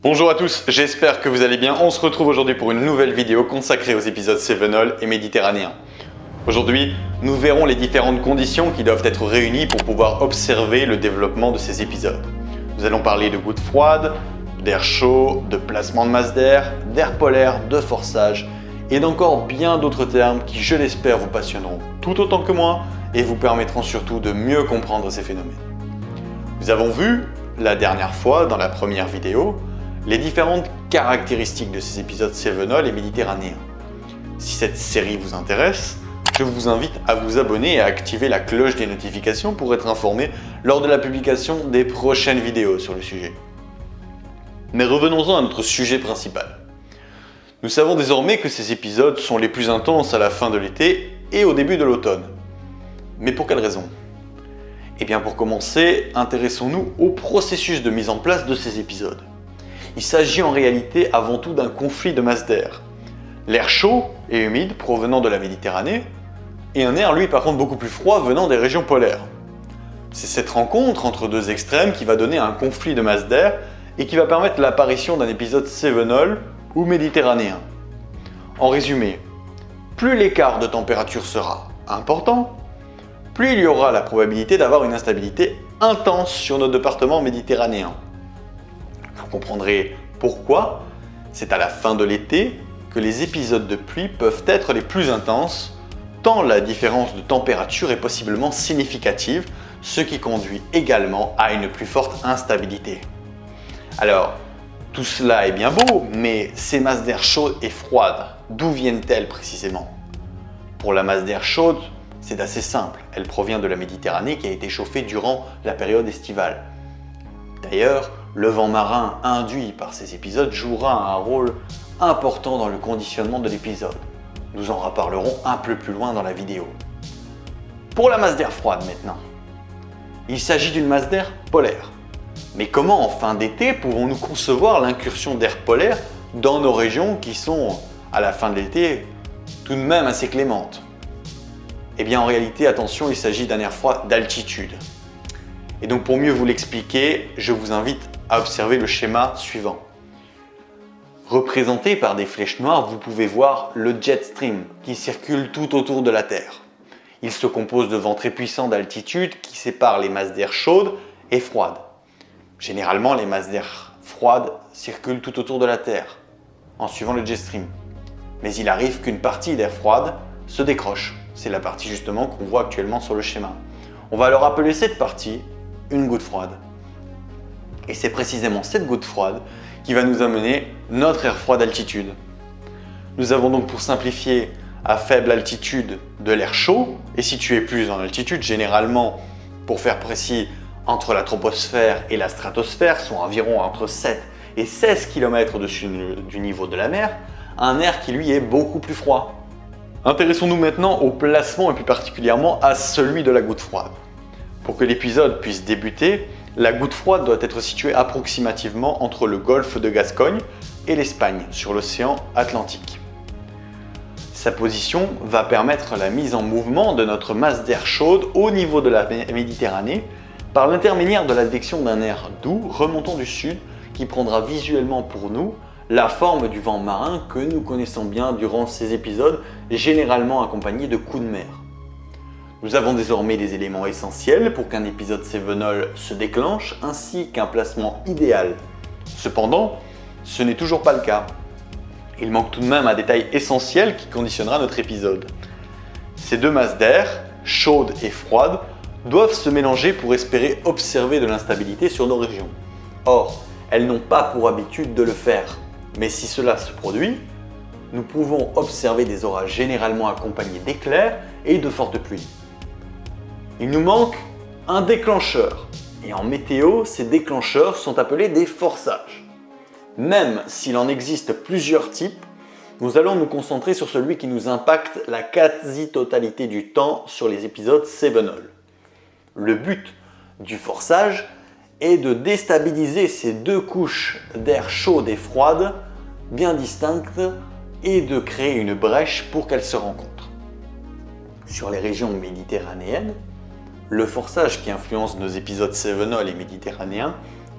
Bonjour à tous, j'espère que vous allez bien. On se retrouve aujourd'hui pour une nouvelle vidéo consacrée aux épisodes cévenols et méditerranéens. Aujourd'hui, nous verrons les différentes conditions qui doivent être réunies pour pouvoir observer le développement de ces épisodes. Nous allons parler de gouttes froides, d'air chaud, de placement de masse d'air polaire, de forçage et d'encore bien d'autres termes qui, je l'espère, vous passionneront tout autant que moi et vous permettront surtout de mieux comprendre ces phénomènes. Nous avons vu, la dernière fois, dans la première vidéo, les différentes caractéristiques de ces épisodes cévenols et méditerranéens. Si cette série vous intéresse, je vous invite à vous abonner et à activer la cloche des notifications pour être informé lors de la publication des prochaines vidéos sur le sujet. Mais revenons-en à notre sujet principal. Nous savons désormais que ces épisodes sont les plus intenses à la fin de l'été et au début de l'automne. Mais pour quelle raison ? Eh bien pour commencer, intéressons-nous au processus de mise en place de ces épisodes. Il s'agit en réalité avant tout d'un conflit de masse d'air. L'air chaud et humide provenant de la Méditerranée et un air lui par contre beaucoup plus froid venant des régions polaires. C'est cette rencontre entre deux extrêmes qui va donner un conflit de masse d'air et qui va permettre l'apparition d'un épisode cévenol ou méditerranéen. En résumé, plus l'écart de température sera important, plus il y aura la probabilité d'avoir une instabilité intense sur notre département méditerranéen. Vous comprendrez pourquoi c'est à la fin de l'été que les épisodes de pluie peuvent être les plus intenses, tant la différence de température est possiblement significative, ce qui conduit également à une plus forte instabilité. Alors, tout cela est bien beau, mais ces masses d'air chaudes et froides, d'où viennent-elles précisément ? Pour la masse d'air chaude, c'est assez simple, elle provient de la Méditerranée qui a été chauffée durant la période estivale. D'ailleurs, le vent marin induit par ces épisodes jouera un rôle important dans le conditionnement de l'épisode. Nous en reparlerons un peu plus loin dans la vidéo. Pour la masse d'air froide maintenant. Il s'agit d'une masse d'air polaire. Mais comment en fin d'été pouvons-nous concevoir l'incursion d'air polaire dans nos régions qui sont, à la fin de l'été, tout de même assez clémentes ? Eh bien en réalité, attention, il s'agit d'un air froid d'altitude. Et donc pour mieux vous l'expliquer, je vous invite à observer le schéma suivant. Représenté par des flèches noires, vous pouvez voir le jet stream qui circule tout autour de la Terre. Il se compose de vents très puissants d'altitude qui séparent les masses d'air chaudes et froides. Généralement, les masses d'air froides circulent tout autour de la Terre en suivant le jet stream. Mais il arrive qu'une partie d'air froide se décroche. C'est la partie justement qu'on voit actuellement sur le schéma. On va alors appeler cette partie une goutte froide. Et c'est précisément cette goutte froide qui va nous amener notre air froid d'altitude. Nous avons donc, pour simplifier, à faible altitude de l'air chaud et situé plus en altitude, généralement, pour faire précis, entre la troposphère et la stratosphère, sont environ entre 7 et 16 km au-dessus du niveau de la mer, un air qui lui est beaucoup plus froid. Intéressons-nous maintenant au placement et plus particulièrement à celui de la goutte froide. Pour que l'épisode puisse débuter, la goutte froide doit être située approximativement entre le golfe de Gascogne et l'Espagne, sur l'océan Atlantique. Sa position va permettre la mise en mouvement de notre masse d'air chaude au niveau de la Méditerranée par l'intermédiaire de l'advection d'un air doux remontant du sud qui prendra visuellement pour nous la forme du vent marin que nous connaissons bien durant ces épisodes, généralement accompagnés de coups de mer. Nous avons désormais des éléments essentiels pour qu'un épisode cévenol se déclenche, ainsi qu'un placement idéal. Cependant, ce n'est toujours pas le cas. Il manque tout de même un détail essentiel qui conditionnera notre épisode. Ces deux masses d'air, chaudes et froides, doivent se mélanger pour espérer observer de l'instabilité sur nos régions. Or, elles n'ont pas pour habitude de le faire. Mais si cela se produit, nous pouvons observer des orages généralement accompagnés d'éclairs et de fortes pluies. Il nous manque un déclencheur. Et en météo, ces déclencheurs sont appelés des forçages. Même s'il en existe plusieurs types, nous allons nous concentrer sur celui qui nous impacte la quasi-totalité du temps sur les épisodes cévenols. Le but du forçage est de déstabiliser ces deux couches d'air chaude et froide bien distinctes et de créer une brèche pour qu'elles se rencontrent. Sur les régions méditerranéennes, le forçage qui influence nos épisodes cévenols et méditerranéens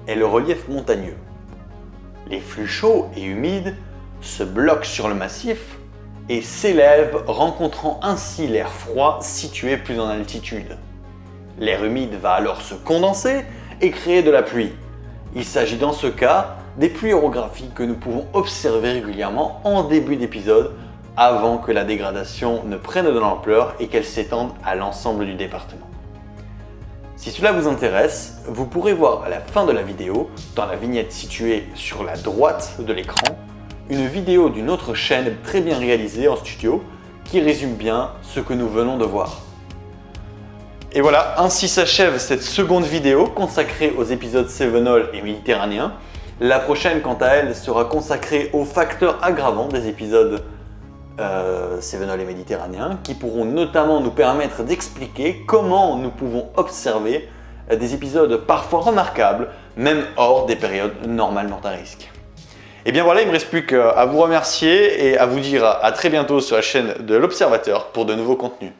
est le relief montagneux. Les flux chauds et humides se bloquent sur le massif et s'élèvent, rencontrant ainsi l'air froid situé plus en altitude. L'air humide va alors se condenser et créer de la pluie. Il s'agit dans ce cas des pluies orographiques que nous pouvons observer régulièrement en début d'épisode avant que la dégradation ne prenne de l'ampleur et qu'elle s'étende à l'ensemble du département. Si cela vous intéresse, vous pourrez voir à la fin de la vidéo, dans la vignette située sur la droite de l'écran, une vidéo d'une autre chaîne très bien réalisée en studio qui résume bien ce que nous venons de voir. Et voilà, ainsi s'achève cette seconde vidéo consacrée aux épisodes cévenol et méditerranéens. La prochaine, quant à elle, sera consacrée aux facteurs aggravants des épisodes cévenol et méditerranéens qui pourront notamment nous permettre d'expliquer comment nous pouvons observer des épisodes parfois remarquables, même hors des périodes normalement à risque. Et bien voilà, il ne me reste plus qu'à vous remercier et à vous dire à très bientôt sur la chaîne de l'Observateur pour de nouveaux contenus.